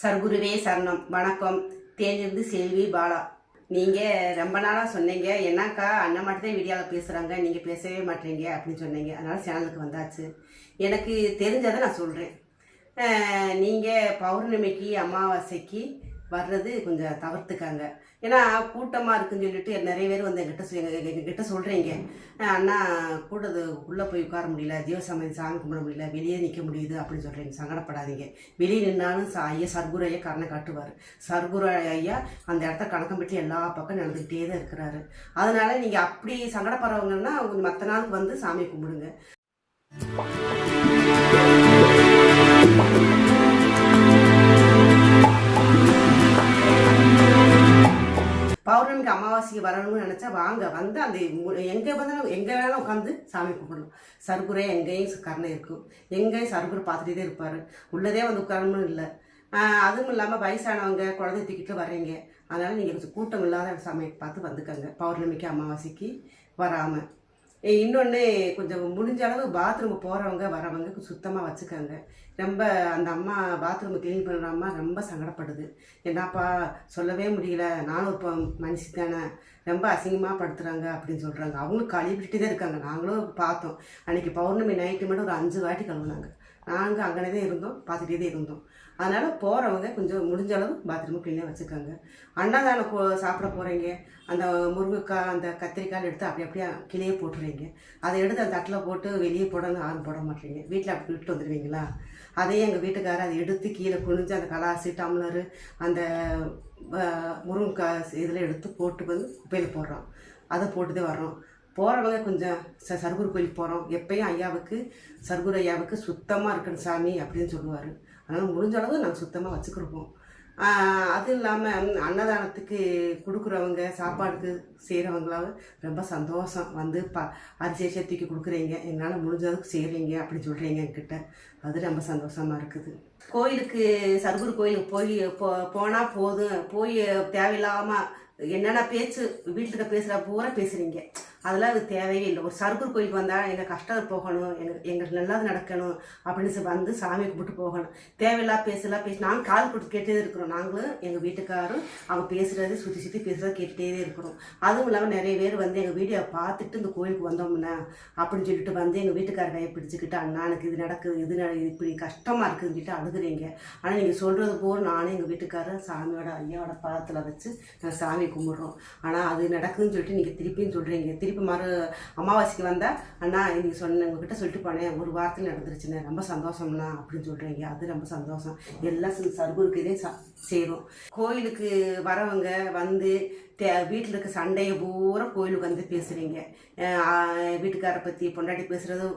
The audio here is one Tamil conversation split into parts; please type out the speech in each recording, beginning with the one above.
சர்க்குருவே சரணம். வணக்கம். தேனிருந்து செல்வி பாலா. நீங்கள் ரொம்ப நாளாக சொன்னீங்க, என்னக்கா அண்ணன் மட்டும்தான் வீடியோவில் பேசுகிறாங்க, நீங்கள் பேசவே மாட்டீங்க அப்படின்னு சொன்னீங்க. அதனால் சேனலுக்கு வந்தாச்சு. எனக்கு தெரிஞ்சதை நான் சொல்கிறேன். நீங்கள் பௌர்ணமிக்கு அமாவாசைக்கு வர்றது கொஞ்சம் தவிர்த்துக்காங்க. ஏன்னா கூட்டமாக இருக்குன்னு சொல்லிட்டு நிறைய பேர் வந்து எங்கிட்ட சொல்கிறீங்க, அண்ணா கூட்டது உள்ளே போய் உட்கார முடியல, ஜீவசமாதி சாமி கும்பிட முடியல, வெளியே நிற்க முடியுது அப்படின்னு சொல்கிறீங்க. சங்கடப்படாதீங்க. வெளியே நின்னாலும் ஐயா சர்க்குரு ஐயா கரணை காட்டுவார். சர்க்குரு ஐயா அந்த இடத்த கணக்கம் பெற்று எல்லா பக்கம் நடந்துக்கிட்டே தான் இருக்கிறாரு. அதனால் நீங்கள் அப்படி சங்கடப்படுறவங்கன்னா மற்ற நாளுக்கு வந்து சாமி கும்பிடுங்க. பௌர்ணமிக்கு அமாவாசைக்கு வரணும்னு நினச்சா வாங்க, வந்து அந்த எங்கே வந்தாலும் எங்கே வேணாலும் உட்காந்து சாமி கும்பிடணும். சர்க்குரே எங்கேயும் கருணை இருக்கும், எங்கேயும் சர்க்குரு பார்த்துட்டே தான் இருப்பார். உள்ளதே வந்து உட்காரணும்னு இல்லை. அதுவும் இல்லாமல் வயசானவங்க குழந்தை தூக்கிட்டு வர்றீங்க, அதனால் நீங்கள் கொஞ்சம் கூட்டம் இல்லாத சமயம் பார்த்து வந்துக்கங்க பௌர்ணமிக்கு அமாவாசைக்கு வராமல். இன்னொன்று, கொஞ்சம் முடிஞ்ச அளவு பாத்ரூம் போகிறவங்க வரவங்க சுத்தமாக வச்சுக்கோங்க. ரொம்ப அந்த அம்மா பாத்ரூம் க்ளீன் பண்ணுற அம்மா ரொம்ப சங்கடப்படுது. என்னப்பா சொல்லவே முடியல, நானும் இப்போ மனுஷி தானே, ரொம்ப அசிங்கமாக படுத்துகிறாங்க அப்படின்னு சொல்கிறாங்க. அவங்களும் கழுவிட்டு தான் இருக்காங்க. நாங்களும் பார்த்தோம். அன்றைக்கி பௌர்ணமி நைட்டு மட்டும் ஒரு 5 வாட்டி கழுவுனாங்க. நாங்கள் அங்கனே தான் இருந்தோம், பார்த்துட்டே தான் இருந்தோம். அதனால் போகிறவங்க கொஞ்சம் முடிஞ்ச அளவு பாத்ரூம் க்ளீனாக வச்சுக்கோங்க. அன்னதானம் சாப்பிட போகிறீங்க, அந்த முருங்கைக்காய் அந்த கத்திரிக்காய் எடுத்து அப்படியே கிளியே போட்டுறீங்க. அதை எடுத்து அந்த தட்டில் போட்டு வெளியே போடணும் யாரும் போட மாட்டீங்க. வீட்டில் அப்படி விட்டு வந்துடுவீங்களா? அதையே எங்கள் வீட்டுக்காரர் அதை எடுத்து கீழே குனிஞ்சு அந்த கலாசி டம்ளரு அந்த முருங்கைக்காய் இதில் எடுத்து போட்டு வந்து குப்பையில் போடுறோம். அதை போட்டுதான் வர்றோம். போகிறவங்க கொஞ்சம் சர்க்குரு கோயிலுக்கு போகிறோம், எப்பயும் ஐயாவுக்கு சர்க்குரு ஐயாவுக்கு சுத்தமாக இருக்கணும் சாமி அப்படின்னு சொல்லுவார். அதனால் முடிஞ்ச அளவு நாங்கள் சுத்தமாக வச்சுக்கிருப்போம். அது இல்லாமல் அன்னதானத்துக்கு கொடுக்குறவங்க, சாப்பாடுக்கு செய்கிறவங்களாவது ரொம்ப சந்தோஷம். வந்து அரிசி தூக்கி கொடுக்குறீங்க, எங்களால் முடிஞ்சளவுக்கு செய்கிறீங்க அப்படின்னு சொல்கிறீங்க என்கிட்ட. அது ரொம்ப சந்தோஷமாக இருக்குது. கோயிலுக்கு சர்க்குரு கோயிலுக்கு போனால் போதும், போய் தேவையில்லாமல் என்னென்ன பேச்சு வீட்டுக்கு பேசுகிற பூரா பேசுகிறீங்க. அதெல்லாம் அது தேவையே இல்லை. ஒரு சர்க்குரு கோயிலுக்கு வந்தால் எங்கள் கஷ்டம் போகணும், எங்களுக்கு நல்லது நடக்கணும் அப்படின்னு வந்து சாமி கும்பிட்டு போகணும். தேவையில்லாம் பேசி நாங்கள் கால் கொடுத்து கேட்டே இருக்கிறோம். நாங்களும் எங்கள் வீட்டுக்காரும் அவங்க பேசுகிறது சுற்றி பேசுகிறத கேட்டுகிட்டே இருக்கிறோம். அதுவும் இல்லாமல் நிறைய பேர் வந்து எங்கள் வீடியோவை பார்த்துட்டு இந்த கோயிலுக்கு வந்தோம்னா அப்படின்னு சொல்லிட்டு வந்து எங்கள் வீட்டுக்கார கையை பிடிச்சிக்கிட்டு, அண்ணா எனக்கு இது நடக்குது, இது இப்படி கஷ்டமாக இருக்குதுன்னு சொல்லிட்டு அழுகுறீங்க. ஆனால் நீங்கள் சொல்கிறது போல் நானும் எங்கள் வீட்டுக்காரர் சாமியோட ஐயாவோட பாதத்தில் வச்சு நாங்கள் சாமி கும்பிட்றோம். ஆனால் அது நடக்குதுன்னு சொல்லிட்டு நீங்கள் திருப்பியும் சொல்கிறீங்க. திருப்பி அமாவாசைக்கு வந்தால், அண்ணா இன்னைக்கு உங்ககிட்ட சொல்லிட்டு போனேன், ஒரு வாரத்தில் நடந்துருச்சுண்ணே, ரொம்ப சந்தோஷம்ண்ணா அப்படின்னு சொல்கிறீங்க. அது ரொம்ப சந்தோஷம். எல்லாம் சர்க்குருக்கு இதே செய்கிறோம். கோயிலுக்கு வரவங்க வந்து வீட்டில் இருக்க சண்டையை பூரா கோயிலுக்கு வந்து பேசுகிறீங்க. வீட்டுக்காரை பற்றி பொண்டாட்டி பேசுகிறது,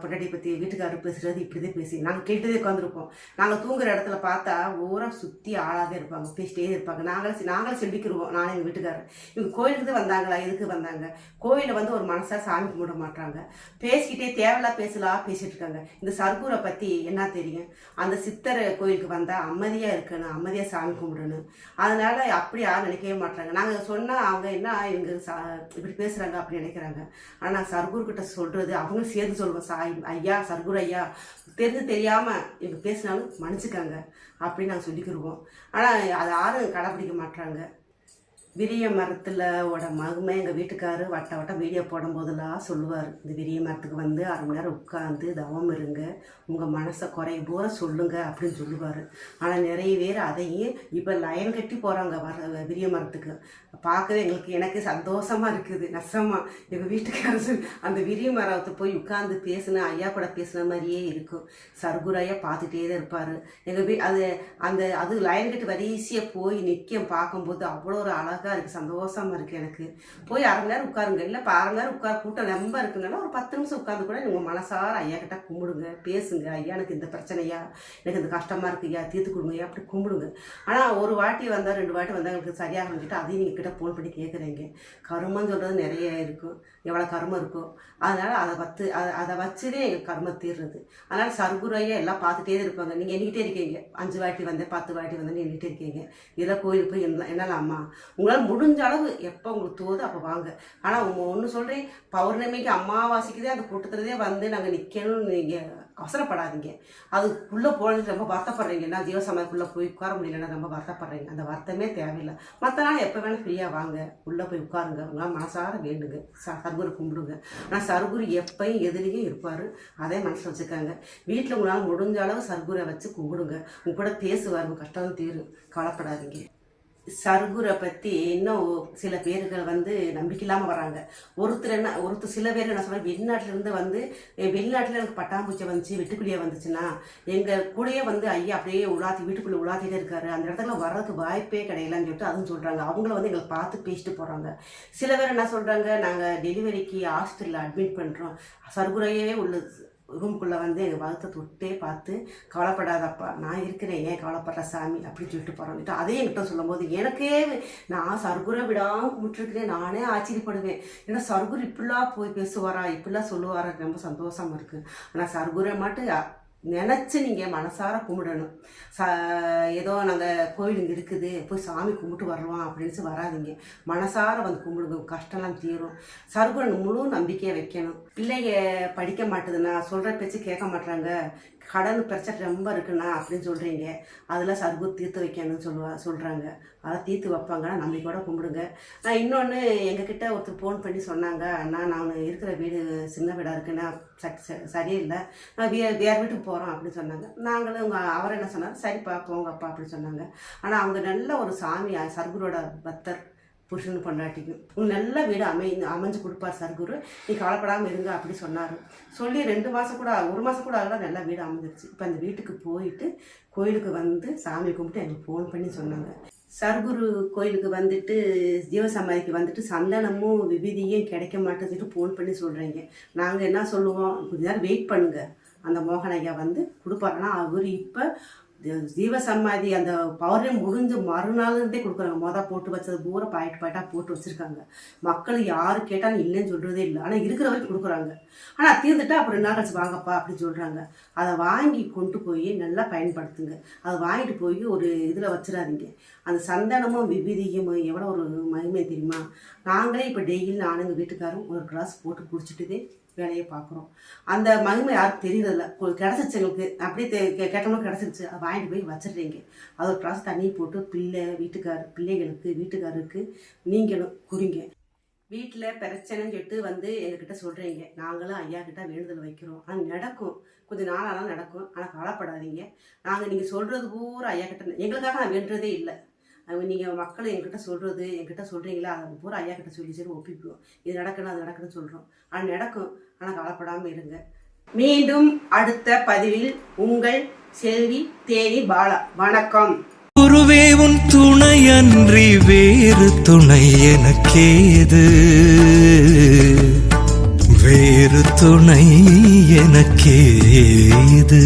பொண்டாட்டி பற்றி வீட்டுக்காரர் பேசுகிறது, இப்படி தான் பேசி நாங்கள் கேட்டுதே உட்காந்துருப்போம். நாங்கள் தூங்குற இடத்துல பார்த்தா ஊரா சுற்றி ஆளாக இருப்பாங்க, பேசிட்டே இருப்பாங்க. நாங்களே சொல்லிக்கிடுவோம், நானும் எங்கள் வீட்டுக்காரர். இவங்க கோயிலுக்கு தான் வந்தாங்களா, எதுக்கு வந்தாங்க? கோயிலில் வந்து ஒரு மனசாக சாமி கும்பிட மாட்டாங்க, பேசிக்கிட்டே தேவையில்லாம் பேசிட்டு இருக்காங்க. இந்த சர்க்குரை பற்றி என்ன தெரியும்? அந்த சித்தரை கோயிலுக்கு வந்தால் அமைதியாக இருக்கணும், அமைதியாக சாமி கும்பிடணும். அதனால் அப்படி யாரும் நினைக்கவே மாட்டாங்க. நாங்கள் சொன்னால் அவங்க என்ன இவங்க இப்படி பேசுகிறாங்க அப்படின்னு நினைக்கிறாங்க. ஆனால் நான் சர்க்குருக்கிட்ட சொல்கிறது அவங்க சேர்ந்து சொல்லுவோம், ஐயா சர்க்குரு ஐயா தெரியாமல் இவங்க பேசினாலும் மன்னிச்சுக்காங்க அப்படின்னு நாங்கள் சொல்லிக்கிடுவோம். ஆனால் அதை யாரும் கடைப்பிடிக்க மாட்டாங்க. விரிய மரத்தில் மகுமை எங்கள் வீட்டுக்காரர் வட்டம் வீடியோ போடும்போதெல்லாம் சொல்லுவார், இந்த விரிய மரத்துக்கு வந்து 1/2 மணி நேரம் உட்காந்து தவம் இருங்க, உங்கள் மனசை குறைய பூரா சொல்லுங்க அப்படின்னு சொல்லுவார். ஆனால் நிறைய பேர் அதையும் இப்போ லைன் கட்டி போகிறாங்க விரிய மரத்துக்கு. பார்க்கவே எனக்கு சந்தோஷமாக இருக்குது. நஷ்டமாக எங்கள் வீட்டுக்காரர் அந்த விரிய மரத்தை போய் உட்காந்து பேசின ஐயா கூட பேசுன மாதிரியே இருக்கும். சர்க்குரையா பார்த்துட்டே தான் இருப்பார். எங்கள் அது லைன் கட்டி வரிசையாக போய் நிற்க பார்க்கும்போது அவ்வளோ ஒரு அழகாக இருக்குது, சந்தோஷமாக இருக்குது. எனக்கு போய் 1/2 மணி நேரம் உட்காருங்க, இல்லை 1/2 மணி நேரம் கூட்டம் ரொம்ப இருக்குனால ஒரு 10 நிமிஷம் உட்காந்து கூட நீங்கள் மனசார ஐயா கிட்ட கும்பிடுங்க, பேசுங்க. ஐயா எனக்கு இந்த பிரச்சனையா, எனக்கு இந்த கஷ்டமாக இருக்கு ஐயா, தீர்த்து கொடுங்க அப்படி கும்பிடுங்க. ஆனால் ஒரு வாட்டி வந்தால் 2 வாட்டி வந்தால் எனக்கு சரியாக இருந்துட்டு அதையும் நீங்கள் கிட்ட ஃபோன் பண்ணி கேட்குறீங்க. கருமன்னு சொல்கிறது நிறைய இருக்கும், எவ்வளோ கருமம் இருக்கும். அதனால் அதை வச்சுதே எங்கள் கருமம் தீர்றது. அதனால் சர்க்குரையா எல்லாம் பார்த்துட்டே தான் இருப்பாங்க. நீங்கள் எண்ணிக்கிட்டே இருக்கீங்க, 5 வாட்டி வந்தேன் 10 வாட்டி வந்தேன்னு எண்ணிக்கிட்டே இருக்கீங்க. இதெல்லாம் கோயிலுக்கு போய் என்னலாம்மா உங்களை உங்களால் முடிஞ்ச அளவு எப்போ உங்களுக்கு தோது அப்போ வாங்க. ஆனால் ஒன்று சொல்கிறேன், பௌர்ணமிக்கு அமாவாசைக்கு தான் அந்த கூட்டத்துலேயே வந்து நாங்கள் நிற்கணும்னு நீங்கள் அவசரப்படாதீங்க. அதுக்குள்ளே போனது ரொம்ப வருத்தப்படுறீங்க. நான் ஜீவசமாதிக்குள்ளே போய் உட்கார முடியலன்னா ரொம்ப வருத்தப்படுறீங்க. அந்த வருத்தமே தேவையில்லை. மற்ற நாள் எப்போ வேணால் ஃப்ரீயாக வாங்க, உள்ளே போய் உட்காருங்க. உங்களால் மனசார வேண்டுங்க, சர்க்குரு கும்பிடுங்க. ஆனால் சர்க்குரு எப்பயும் எதிரியும் இருப்பார், அதே மனசில் வச்சுக்காங்க. வீட்டில் உங்களால் முடிஞ்ச அளவு சர்க்குரை வச்சு கும்பிடுங்க. உங்க கூட பேசுவார், உங்கள் கஷ்டம் தீரும், கவலைப்படாதீங்க. சர்க்குரை பற்றி இன்னும் சில பேர்கள் வந்து நம்பிக்கை இல்லாமல் வராங்க. ஒருத்தர் சில பேர் என்ன சொல்கிறாங்க, வெளிநாட்டிலேருந்து வந்து வெளிநாட்டில் எனக்கு பட்டாம்பூச்சி வந்துச்சு, வெட்டுக்குழியே வந்துச்சுன்னா எங்கள் கூடயே வந்து ஐயா அப்படியே வீட்டுக்குள்ளே உலாத்திட்டே இருக்காரு, அந்த இடத்துல வர்றதுக்கு வாய்ப்பே கிடையலன்னு சொல்லிட்டு அதுவும் சொல்கிறாங்க. அவங்கள வந்து எங்களை பார்த்து பேசிட்டு போகிறாங்க. சில பேர் என்ன சொல்கிறாங்க, நாங்கள் டெலிவரிக்கு ஹாஸ்பிட்டலில் அட்மிட் பண்ணுறோம், சர்க்குரையே உள்ள ரூம்குள்ளே வந்து எங்கள் வகுத்தை தொட்டே பார்த்து கவலைப்படாதப்பா நான் இருக்கிறேன், ஏன் கவலைப்படுற சாமி அப்படின்னு சொல்லிட்டு போகிறோம். அதே என்கிட்ட சொல்லும் போது எனக்கே நான் சர்க்குரை விடாமல் கும்பிட்டுருக்கிறேன், நானே ஆச்சரியப்படுவேன். ஏன்னா சர்க்குரு இப்படிலாம் போய் பேசுவாரா, இப்படிலாம் சொல்லுவாரா, ரொம்ப சந்தோஷமாக இருக்குது. ஆனால் சர்க்குரை மட்டும் நினச்சி நீங்கள் மனசார கும்பிடணும். ஏதோ நாங்கள் கோவில் இங்கே இருக்குது போய் சாமி கும்பிட்டு வரலாம் அப்படின்னு வராதிங்க. மனசார வந்து கும்பிடுங்க, கஷ்டம்லாம் தீரும். சர்க்குரு முழு நம்பிக்கையை வைக்கணும். பிள்ளைங்க படிக்க மாட்டுதுன்னா, சொல்கிற பேச்சு கேட்க மாட்டுறாங்க, கடன் பிரச்சனை ரொம்ப இருக்குண்ணா அப்படின்னு சொல்கிறீங்க, அதில் சர்க்குரு தீர்த்து வைக்கணும்னு சொல்கிறாங்க. அதை தீர்த்து வைப்பாங்கன்னா நம்பிக்கையோட கும்பிடுங்க. இன்னொன்று எங்ககிட்ட ஒருத்தர் ஃபோன் பண்ணி சொன்னாங்க, அண்ணா நான் இருக்கிற வீடு சின்ன வீடாக இருக்குன்னா சரியில்லை, நான் வேறு வீட்டுக்கு போகிறோம் அப்படின்னு சொன்னாங்க. நாங்களும் அவர் என்ன சொன்னார், சரிப்பா போங்கப்பா அப்படின்னு சொன்னாங்க. ஆனால் அவங்க நல்ல ஒரு சாமி, சர்க்குரோட பக்தர், புருஷனு பொண்டாட்டிக்கும் உங்களுக்கு நல்ல வீடு அமைஞ்சு கொடுப்பார் சர்க்குரு, நீ கவலைப்படாமல் இருங்க அப்படி சொன்னார். சொல்லி 2 மாதம் கூட 1 மாதம் கூட ஆகலாம், நல்ல வீடு அமைஞ்சிருச்சு. இப்போ அந்த வீட்டுக்கு போயிட்டு கோயிலுக்கு வந்து சாமி கும்பிட்டு எனக்கு ஃபோன் பண்ணி சொன்னாங்க, சர்க்குரு கோயிலுக்கு வந்துட்டு ஜீவசமாதிக்கு வந்துட்டு சந்தனமும் விபூதியும் கிடைக்க மாட்டேன்னு ஃபோன் பண்ணி சொல்கிறீங்க. நாங்கள் என்ன சொல்லுவோம், கொஞ்ச நேரம் வெயிட் பண்ணுங்கள், அந்த மோகன் ஐயா வந்து கொடுப்பாருன்னா அவர் இப்போ ஜீவசமாதி அந்த பௌர்ணமி முடிஞ்ச மறுநாள்ன்றே கொடுக்குறாங்க. போட்டு வச்சது பூரா பாயிட்டாக போட்டு வச்சுருக்காங்க. மக்கள் யார் கேட்டாலும் இல்லைன்னு சொல்கிறதே இல்லை, ஆனால் இருக்கிற வரைக்கும் கொடுக்குறாங்க. ஆனால் தீர்ந்துட்டா அப்புறம் 2 நாள் கழிச்சு வாங்கப்பா அப்படின்னு சொல்கிறாங்க. அதை வாங்கி கொண்டு போய் நல்லா பயன்படுத்துங்க. அதை வாங்கிட்டு போய் ஒரு இதில் வச்சிடாதீங்க. அந்த சந்தனமும் விபூதியும் எவ்வளோ ஒரு மகிமை தெரியுமா. நாங்களே இப்போ டெய்லி நானும் எங்கள் வீட்டுக்காரும் ஒரு கிளாஸ் போட்டு குடிச்சிட்டுதே வேலையை பார்க்குறோம். அந்த மகிமை யாருக்கு தெரியறதில்ல. கிடச்சிச்சு எங்களுக்கு, அப்படியே கேட்டோம்னா கிடச்சிருச்சு, அதை வாங்கிட்டு போய் வச்சிடுறீங்க. அது ஒரு கிளாஸ் தண்ணி போட்டு பிள்ளைங்களுக்கு வீட்டுக்காரருக்கு நீங்களும் குடிங்க. வீட்டில் பிரச்சனைன்னு சொல்லிட்டு வந்து எங்ககிட்ட சொல்கிறீங்க, நாங்களும் ஐயா கிட்ட வேண்டுதல் வைக்கிறோம். ஆனால் நடக்கும், கொஞ்சம் நாளாலாம் நடக்கும். ஆனால் கவலைப்படாதீங்க. நீங்கள் சொல்கிறது பூரா ஐயா கிட்ட, எங்களுக்காக நான் வேண்டுறதே இல்லை. நீங்கள் மக்கள் என்கிட்ட சொல்கிறீங்களா, அதை பூரா ஐயா கிட்ட சொல்லி ஒப்பிக்குவோம். இது நடக்கணும் அது நடக்கணும்னு சொல்கிறோம். ஆனால் நடக்கும். ஆனால் கவலைப்படாமல் இருங்க. மீண்டும் அடுத்த பதிவில் உங்கள் செல்வி தேனி பாலா. வணக்கம். குருவே உன் துணையன்றி வேறு துணை எனக்கேது, வேறு துணை எனக்கேது.